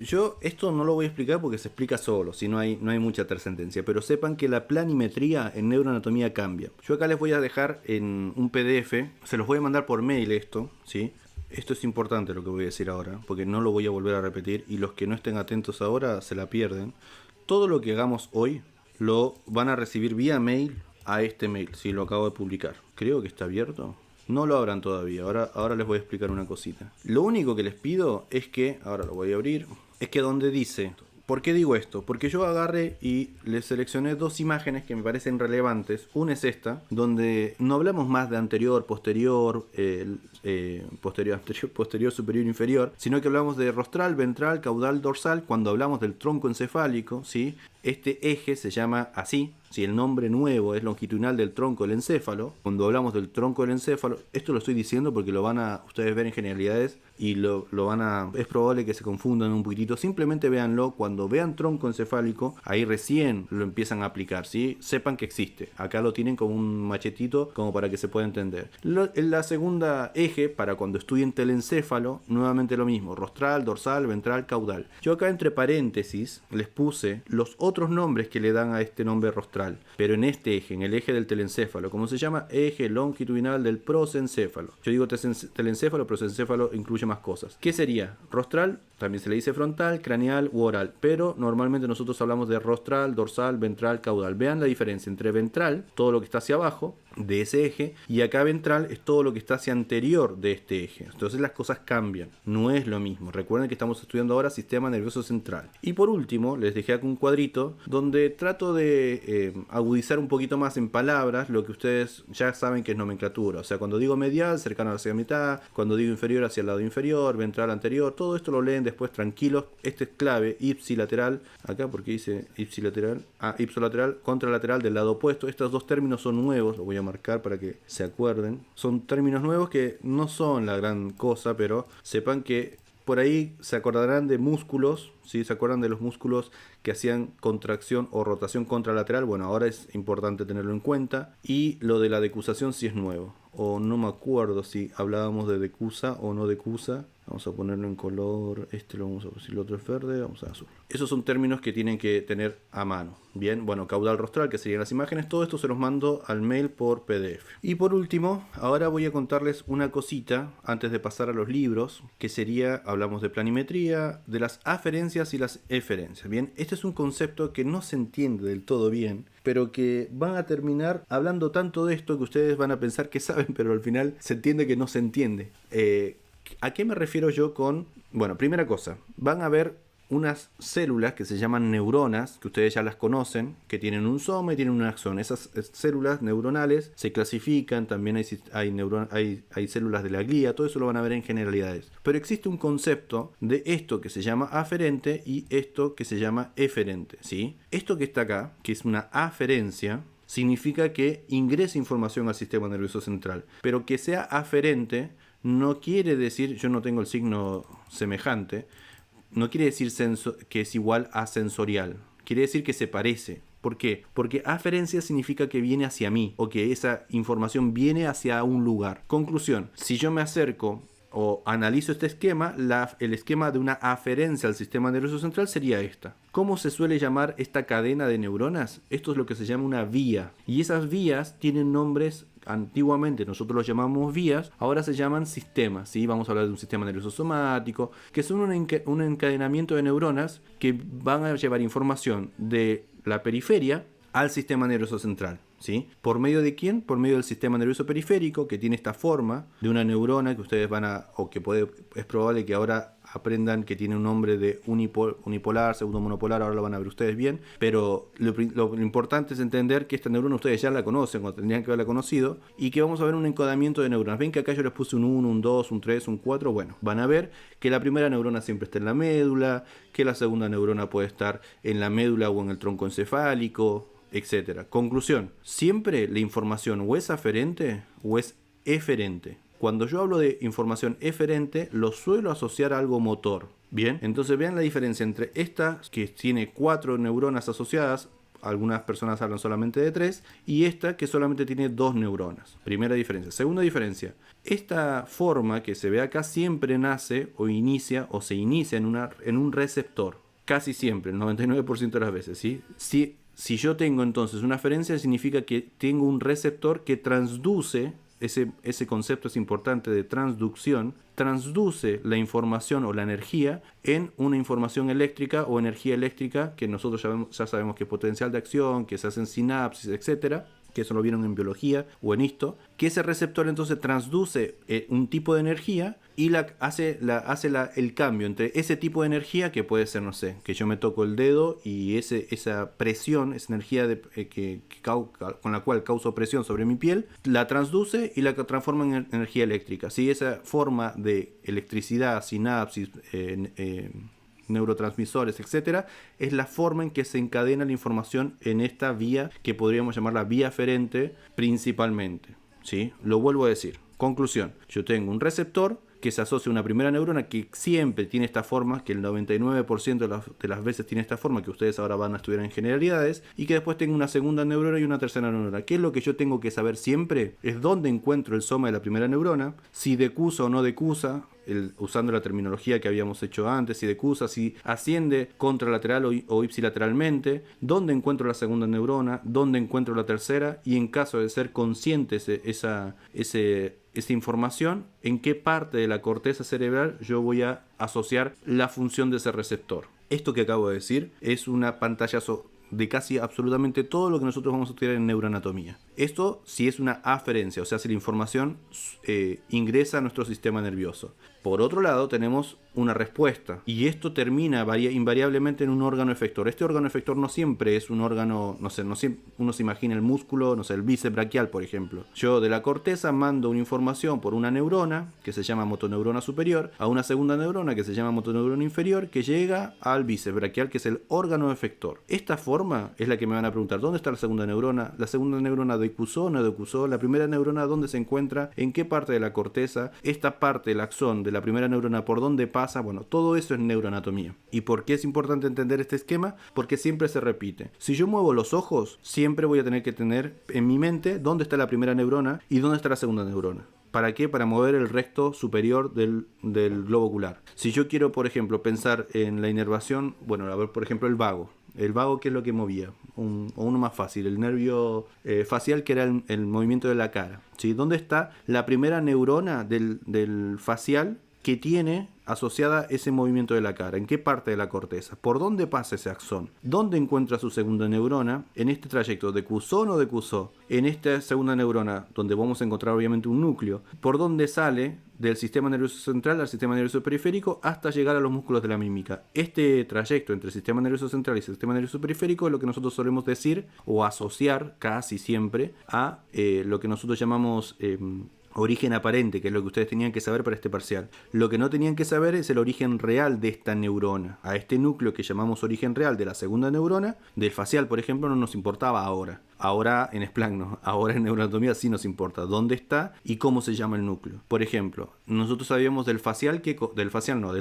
Yo esto no lo voy a explicar porque se explica solo, si no hay mucha trascendencia, pero sepan que la planimetría en neuroanatomía cambia. Yo acá les voy a dejar en un PDF, se los voy a mandar por mail esto, ¿sí? Esto es importante lo que voy a decir ahora, porque no lo voy a volver a repetir y los que no estén atentos ahora se la pierden. Todo lo que hagamos hoy lo van a recibir vía mail a este mail, si lo acabo de publicar. Creo que está abierto. No lo abran todavía, ahora les voy a explicar una cosita. Lo único que les pido es que, ahora lo voy a abrir, es que donde dice, ¿por qué digo esto? Porque yo agarré y les seleccioné dos imágenes que me parecen relevantes. Una es esta, donde no hablamos más de anterior, posterior, posterior, superior, inferior, sino que hablamos de rostral, ventral, caudal, dorsal, cuando hablamos del tronco encefálico, ¿sí? Este eje se llama así, si el nombre nuevo es longitudinal del tronco del encéfalo. Cuando hablamos del tronco del encéfalo, esto lo estoy diciendo porque lo van a ustedes ver en generalidades y lo van a, es probable que se confundan un poquitito. Simplemente véanlo, cuando vean tronco encefálico, ahí recién lo empiezan a aplicar, ¿sí? Sepan que existe. Acá lo tienen como un machetito como para que se pueda entender. La segunda eje, para cuando estudien telencéfalo, nuevamente lo mismo, rostral, dorsal, ventral, caudal. Yo acá entre paréntesis les puse los otros nombres que le dan a este nombre rostral, pero en este eje, en el eje del telencéfalo, como se llama, eje longitudinal del prosencéfalo. Yo digo telencéfalo, prosencéfalo incluye más cosas. ¿Qué sería? Rostral, también se le dice frontal, craneal u oral, pero normalmente nosotros hablamos de rostral, dorsal, ventral, caudal. Vean la diferencia entre ventral, todo lo que está hacia abajo de ese eje, y acá ventral es todo lo que está hacia anterior de este eje. Entonces las cosas cambian, no es lo mismo. Recuerden que estamos estudiando ahora sistema nervioso central. Y por último, les dejé acá un cuadrito donde trato de agudizar un poquito más en palabras lo que ustedes ya saben que es nomenclatura. O sea, cuando digo medial, cercano hacia la mitad; cuando digo inferior, hacia el lado inferior; ventral, anterior. Todo esto lo leen después tranquilos. Este es clave, ipsilateral, acá porque dice ipsilateral, ipsolateral, contralateral del lado opuesto. Estos dos términos son nuevos, lo voy a marcar para que se acuerden. Son términos nuevos que no son la gran cosa, pero sepan que por ahí se acordarán de músculos, ¿sí? ¿Se acuerdan de los músculos que hacían contracción o rotación contralateral? Bueno, ahora es importante tenerlo en cuenta. Y lo de la decusación sí es nuevo. O no me acuerdo si hablábamos de decusa o no decusa. Vamos a ponerlo en color, este lo vamos a poner, si el otro es verde, vamos a azul. Esos son términos que tienen que tener a mano. Bien, bueno, caudal rostral, que serían las imágenes, todo esto se los mando al mail por PDF. Y por último, ahora voy a contarles una cosita antes de pasar a los libros, que sería, hablamos de planimetría, de las aferencias y las eferencias. Bien, este es un concepto que no se entiende del todo bien, pero que van a terminar hablando tanto de esto que ustedes van a pensar que saben, pero al final se entiende que no se entiende. ¿A qué me refiero yo con...? Bueno, primera cosa, van a ver unas células que se llaman neuronas, que ustedes ya las conocen, que tienen un soma y tienen un axón. Esas células neuronales se clasifican, también hay células de la glía, todo eso lo van a ver en generalidades. Pero existe un concepto de esto que se llama aferente y esto que se llama eferente, ¿sí? Esto que está acá, que es una aferencia, significa que ingresa información al sistema nervioso central, pero que sea aferente no quiere decir, yo no tengo el signo semejante, no quiere decir que es igual a sensorial, quiere decir que se parece. ¿Por qué? Porque aferencia significa que viene hacia mí o que esa información viene hacia un lugar. Conclusión, si yo me acerco o analizo este esquema, el esquema de una aferencia al sistema nervioso central sería esta. ¿Cómo se suele llamar esta cadena de neuronas? Esto es lo que se llama una vía. Y esas vías tienen nombres. Antiguamente nosotros los llamamos vías, ahora se llaman sistemas, ¿sí? Vamos a hablar de un sistema nervioso somático, que son un encadenamiento de neuronas que van a llevar información de la periferia al sistema nervioso central, ¿sí? ¿Por medio de quién? Por medio del sistema nervioso periférico, que tiene esta forma de una neurona que ustedes es probable que ahora aprendan que tiene un nombre de unipolar, pseudomonopolar, ahora lo van a ver ustedes bien, pero lo importante es entender que esta neurona ustedes ya la conocen o tendrían que haberla conocido, y que vamos a ver un encodamiento de neuronas. Ven que acá yo les puse un 1, un 2, un 3, un 4, bueno, van a ver que la primera neurona siempre está en la médula, que la segunda neurona puede estar en la médula o en el tronco encefálico, etcétera. Conclusión, siempre la información o es aferente o es eferente. Cuando yo hablo de información eferente, lo suelo asociar a algo motor. Bien, entonces vean la diferencia entre esta, que tiene 4 neuronas asociadas, algunas personas hablan solamente de 3, y esta que solamente tiene 2 neuronas. Primera diferencia. Segunda diferencia, esta forma que se ve acá siempre nace o se inicia en un receptor. Casi siempre, el 99% de las veces, ¿sí? Si yo tengo entonces una aferencia, significa que tengo un receptor que transduce, ese concepto es importante de transducción, transduce la información o la energía en una información eléctrica o energía eléctrica, que nosotros ya sabemos que es potencial de acción, que se hacen sinapsis, etcétera, que eso lo vieron en biología o en histo, que ese receptor entonces transduce un tipo de energía y hace el cambio entre ese tipo de energía, que puede ser, no sé, que yo me toco el dedo y esa presión, esa energía con la cual causo presión sobre mi piel, la transduce y la transforma en energía eléctrica. ¿Sí? Esa forma de electricidad, sinapsis, neurotransmisores, etcétera, es la forma en que se encadena la información en esta vía que podríamos llamar la vía aferente principalmente, ¿sí? Lo vuelvo a decir. Conclusión, yo tengo un receptor que se asocia a una primera neurona que siempre tiene esta forma, que el 99% de las veces tiene esta forma, que ustedes ahora van a estudiar en generalidades, y que después tengo una segunda neurona y una tercera neurona. ¿Qué es lo que yo tengo que saber siempre? Es dónde encuentro el soma de la primera neurona, si decusa o no decusa, usando la terminología que habíamos hecho antes, si decusa, si asciende contralateral o ipsilateralmente, dónde encuentro la segunda neurona, dónde encuentro la tercera, y en caso de ser consciente esa información, en qué parte de la corteza cerebral yo voy a asociar la función de ese receptor. Esto que acabo de decir es una pantallazo de casi absolutamente todo lo que nosotros vamos a estudiar en neuroanatomía. Esto si es una aferencia, o sea, si la información ingresa a nuestro sistema nervioso. Por otro lado, tenemos una respuesta, y esto termina invariablemente en un órgano efector. Este órgano efector no siempre es un órgano, no siempre, uno se imagina el músculo, no sé, el bíceps braquial, por ejemplo. Yo de la corteza mando una información por una neurona, que se llama motoneurona superior, a una segunda neurona, que se llama motoneurona inferior, que llega al bíceps braquial, que es el órgano efector. Esta forma es la que me van a preguntar: ¿dónde está la segunda neurona? ¿La segunda neurona decusó o no decusó? ¿La primera neurona dónde se encuentra? ¿En qué parte de la corteza? Esta parte del axón de la primera neurona, ¿por dónde pasa? Bueno, todo eso es neuroanatomía. ¿Y por qué es importante entender este esquema? Porque siempre se repite. Si yo muevo los ojos, siempre voy a tener que tener en mi mente dónde está la primera neurona y dónde está la segunda neurona. ¿Para qué? Para mover el recto superior del globo ocular. Si yo quiero, por ejemplo, pensar en la inervación, bueno, a ver, por ejemplo, el vago. El vago, ¿qué es lo que movía? O uno más fácil, el nervio facial, que era el movimiento de la cara, ¿sí? ¿Dónde está la primera neurona del facial que tiene asociada ese movimiento de la cara? ¿En qué parte de la corteza? ¿Por dónde pasa ese axón? ¿Dónde encuentra su segunda neurona en este trayecto? ¿Decusó o no decusó? En esta segunda neurona, donde vamos a encontrar obviamente un núcleo, ¿por dónde sale del sistema nervioso central al sistema nervioso periférico hasta llegar a los músculos de la mímica? Este trayecto entre el sistema nervioso central y el sistema nervioso periférico es lo que nosotros solemos decir o asociar casi siempre a lo que nosotros llamamos origen aparente, que es lo que ustedes tenían que saber para este parcial. Lo que no tenían que saber es el origen real de esta neurona. A este núcleo que llamamos origen real de la segunda neurona, del facial, por ejemplo, no nos importaba ahora. Ahora en SPLANC no. Ahora en neuroanatomía sí nos importa dónde está y cómo se llama el núcleo. Por ejemplo, nosotros sabíamos del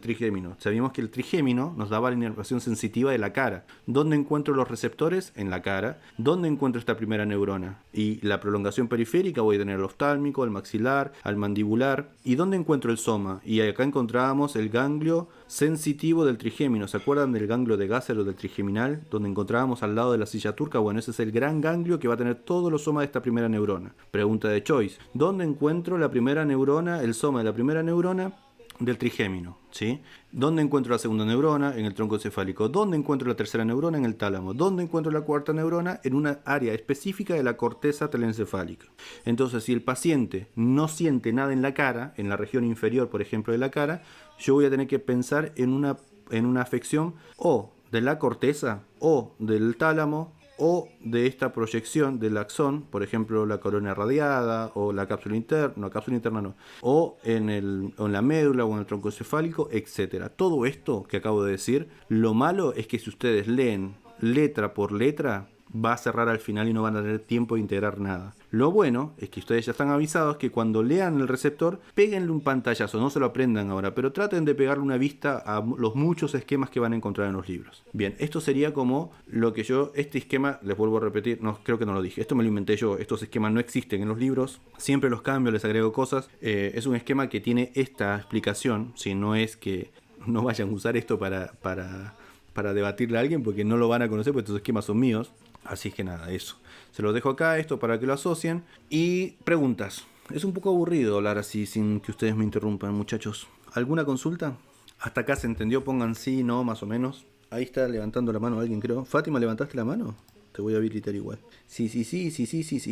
trigémino. Sabíamos que el trigémino nos daba la inervación sensitiva de la cara. ¿Dónde encuentro los receptores? En la cara. ¿Dónde encuentro esta primera neurona? Y la prolongación periférica voy a tener el oftálmico, el maxilar, al mandibular. ¿Y dónde encuentro el soma? Y acá encontrábamos el ganglio sensitivo del trigémino. ¿Se acuerdan del ganglio de Gasser o del trigeminal? Donde encontrábamos al lado de la silla turca. Bueno, ese es el gran ganglio que va a tener todos los somas de esta primera neurona. Pregunta de Choice: ¿dónde encuentro la primera neurona, el soma de la primera neurona del trigémino? ¿Sí? ¿Dónde encuentro la segunda neurona? En el tronco encefálico. ¿Dónde encuentro la tercera neurona? En el tálamo. ¿Dónde encuentro la cuarta neurona? En una área específica de la corteza telencefálica. Entonces, si el paciente no siente nada en la cara, en la región inferior, por ejemplo, de la cara, yo voy a tener que pensar en una afección o de la corteza, o del tálamo, o de esta proyección del axón, por ejemplo la corona radiada o la cápsula interna, o en la médula o en el tronco encefálico, etc. Todo esto que acabo de decir, lo malo es que si ustedes leen letra por letra, va a cerrar al final y no van a tener tiempo de integrar nada. Lo bueno es que ustedes ya están avisados que cuando lean el receptor, péguenle un pantallazo, no se lo aprendan ahora, pero traten de pegarle una vista a los muchos esquemas que van a encontrar en los libros. Bien, esto sería como lo que este esquema, les vuelvo a repetir, no, creo que no lo dije, esto me lo inventé yo, estos esquemas no existen en los libros, siempre los cambio, les agrego cosas, es un esquema que tiene esta explicación, si no es que no vayan a usar esto para debatirle a alguien, porque no lo van a conocer, porque estos esquemas son míos. Así que nada, eso. Se los dejo acá, esto para que lo asocien. Y preguntas. Es un poco aburrido hablar así sin que ustedes me interrumpan, muchachos. ¿Alguna consulta? Hasta acá se entendió, pongan sí, no, más o menos. Ahí está levantando la mano alguien, creo. Fátima, ¿levantaste la mano? Te voy a habilitar igual. Sí.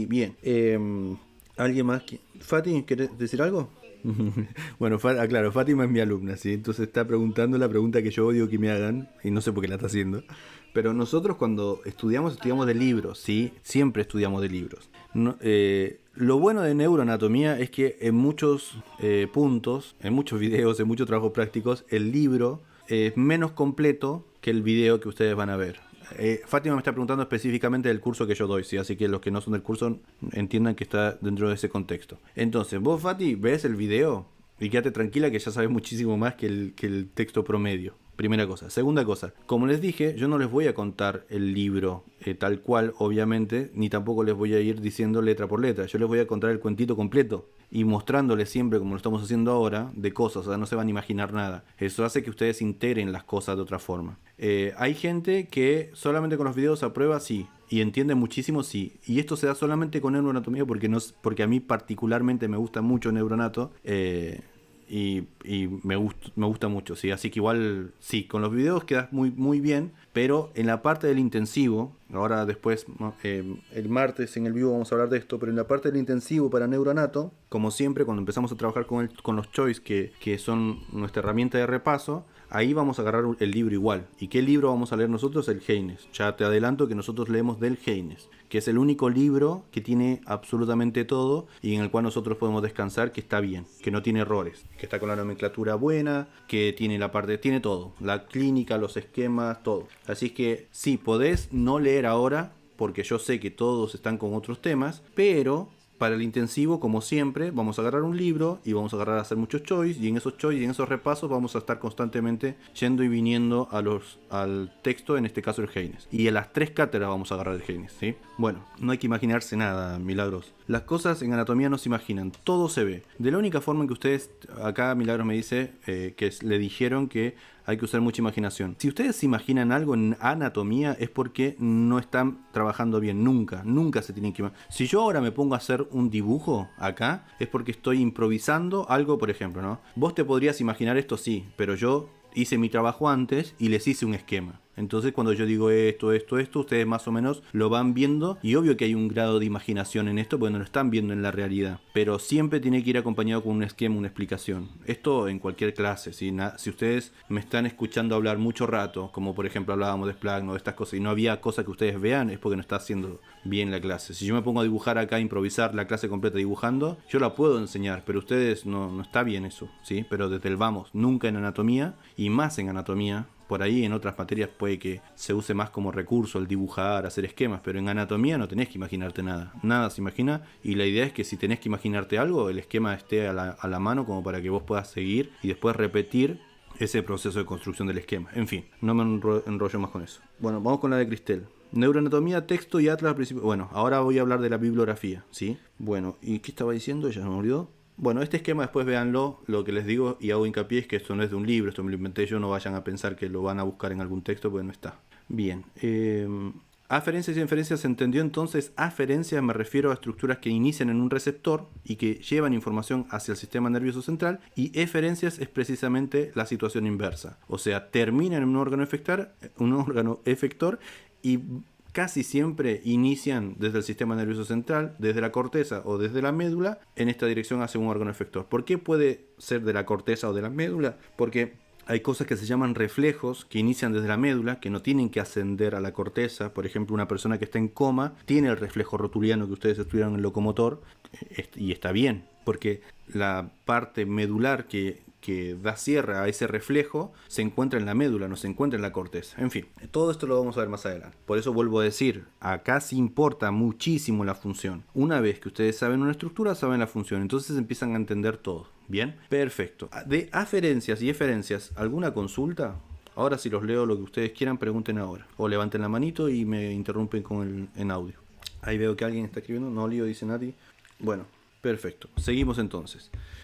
Bien. ¿Alguien más? Fátima, ¿querés decir algo? Bueno, claro, Fátima es mi alumna, ¿sí? Entonces está preguntando la pregunta que yo odio que me hagan, y no sé por qué la está haciendo. Pero nosotros cuando estudiamos de libros, ¿sí? Siempre estudiamos de libros. No, lo bueno de neuroanatomía es que en muchos puntos, en muchos videos, en muchos trabajos prácticos, el libro es menos completo que el video que ustedes van a ver. Fátima me está preguntando específicamente del curso que yo doy, ¿sí? Así que los que no son del curso entiendan que está dentro de ese contexto. Entonces, vos, Fati, ves el video y quédate tranquila que ya sabes muchísimo más que el texto promedio. Primera cosa. Segunda cosa, como les dije, yo no les voy a contar el libro tal cual, obviamente, ni tampoco les voy a ir diciendo letra por letra. Yo les voy a contar el cuentito completo y mostrándoles siempre, como lo estamos haciendo ahora, de cosas, o sea, no se van a imaginar nada. Eso hace que ustedes integren las cosas de otra forma. Hay gente que solamente con los videos aprueba, sí, y entiende muchísimo, sí. Y esto se da solamente con neuroanatomía porque a mí particularmente me gusta mucho neuronato. Y me gusta mucho, ¿sí? Así que igual, sí, con los videos quedas muy bien, pero en la parte del intensivo, ahora después, el martes en el vivo vamos a hablar de esto, pero en la parte del intensivo para neuronato, como siempre, cuando empezamos a trabajar con los choice, que son nuestra herramienta de repaso, ahí vamos a agarrar el libro igual. ¿Y qué libro vamos a leer nosotros? El Haynes. Ya te adelanto que nosotros leemos del Haynes, que es el único libro que tiene absolutamente todo y en el cual nosotros podemos descansar, que está bien, que no tiene errores, que está con la nomenclatura buena, que tiene tiene todo, la clínica, los esquemas, todo. Así que sí, podés no leer ahora, porque yo sé que todos están con otros temas, pero para el intensivo, como siempre, vamos a agarrar un libro y vamos a agarrar a hacer muchos choice, y en esos choice y en esos repasos vamos a estar constantemente yendo y viniendo al texto, en este caso el Haynes. Y a las 3 cátedras vamos a agarrar el Haynes, ¿sí? Bueno, no hay que imaginarse nada, Milagros. Las cosas en anatomía no se imaginan, todo se ve. De la única forma en que ustedes, acá Milagros me dice le dijeron que hay que usar mucha imaginación. Si ustedes se imaginan algo en anatomía es porque no están trabajando bien, nunca se tienen que imaginar. Si yo ahora me pongo a hacer un dibujo acá, es porque estoy improvisando algo, por ejemplo, ¿no? Vos te podrías imaginar esto, sí, pero yo hice mi trabajo antes y les hice un esquema. Entonces cuando yo digo esto, ustedes más o menos lo van viendo, y obvio que hay un grado de imaginación en esto porque no lo están viendo en la realidad, pero siempre tiene que ir acompañado con un esquema, una explicación. Esto en cualquier clase, ¿sí? Si ustedes me están escuchando hablar mucho rato, como por ejemplo hablábamos de Splagno, de estas cosas, y no había cosas que ustedes vean, es porque no está haciendo bien la clase. Si yo me pongo a dibujar acá, a improvisar la clase completa dibujando, yo la puedo enseñar, pero ustedes no está bien eso, ¿sí? Pero desde el vamos, nunca en anatomía, y más en anatomía. Por ahí en otras materias puede que se use más como recurso el dibujar, hacer esquemas, pero en anatomía no tenés que imaginarte nada. Nada se imagina, y la idea es que si tenés que imaginarte algo, el esquema esté a la mano como para que vos puedas seguir y después repetir ese proceso de construcción del esquema. En fin, no me enrollo más con eso. Bueno, vamos con la de Cristel. Neuroanatomía, texto y atlas al principio. Bueno, ahora voy a hablar de la bibliografía, ¿sí? Bueno, ¿y qué estaba diciendo? Ya se me olvidó. Bueno, este esquema después véanlo, lo que les digo y hago hincapié es que esto no es de un libro, esto me lo inventé yo, no vayan a pensar que lo van a buscar en algún texto porque no está. Bien, aferencias y inferencias, ¿se entendió entonces? Aferencias me refiero a estructuras que inician en un receptor y que llevan información hacia el sistema nervioso central, y eferencias es precisamente la situación inversa, o sea, terminan en un órgano efector y casi siempre inician desde el sistema nervioso central, desde la corteza o desde la médula, en esta dirección hacia un órgano efector. ¿Por qué puede ser de la corteza o de la médula? Porque hay cosas que se llaman reflejos que inician desde la médula, que no tienen que ascender a la corteza. Por ejemplo, una persona que está en coma tiene el reflejo rotuliano que ustedes estudiaron en el locomotor, y está bien, porque la parte medular que que da cierre a ese reflejo se encuentra en la médula, no se encuentra en la corteza. En fin, todo esto lo vamos a ver más adelante. Por eso vuelvo a decir, acá sí importa muchísimo la función. Una vez que ustedes saben una estructura, saben la función, entonces empiezan a entender todo. ¿Bien? Perfecto. De aferencias y eferencias, ¿alguna consulta? Ahora si los leo lo que ustedes quieran, pregunten ahora. O levanten la manito y me interrumpen en audio. Ahí veo que alguien está escribiendo. No lío, dice Nati. Bueno, perfecto. Seguimos entonces.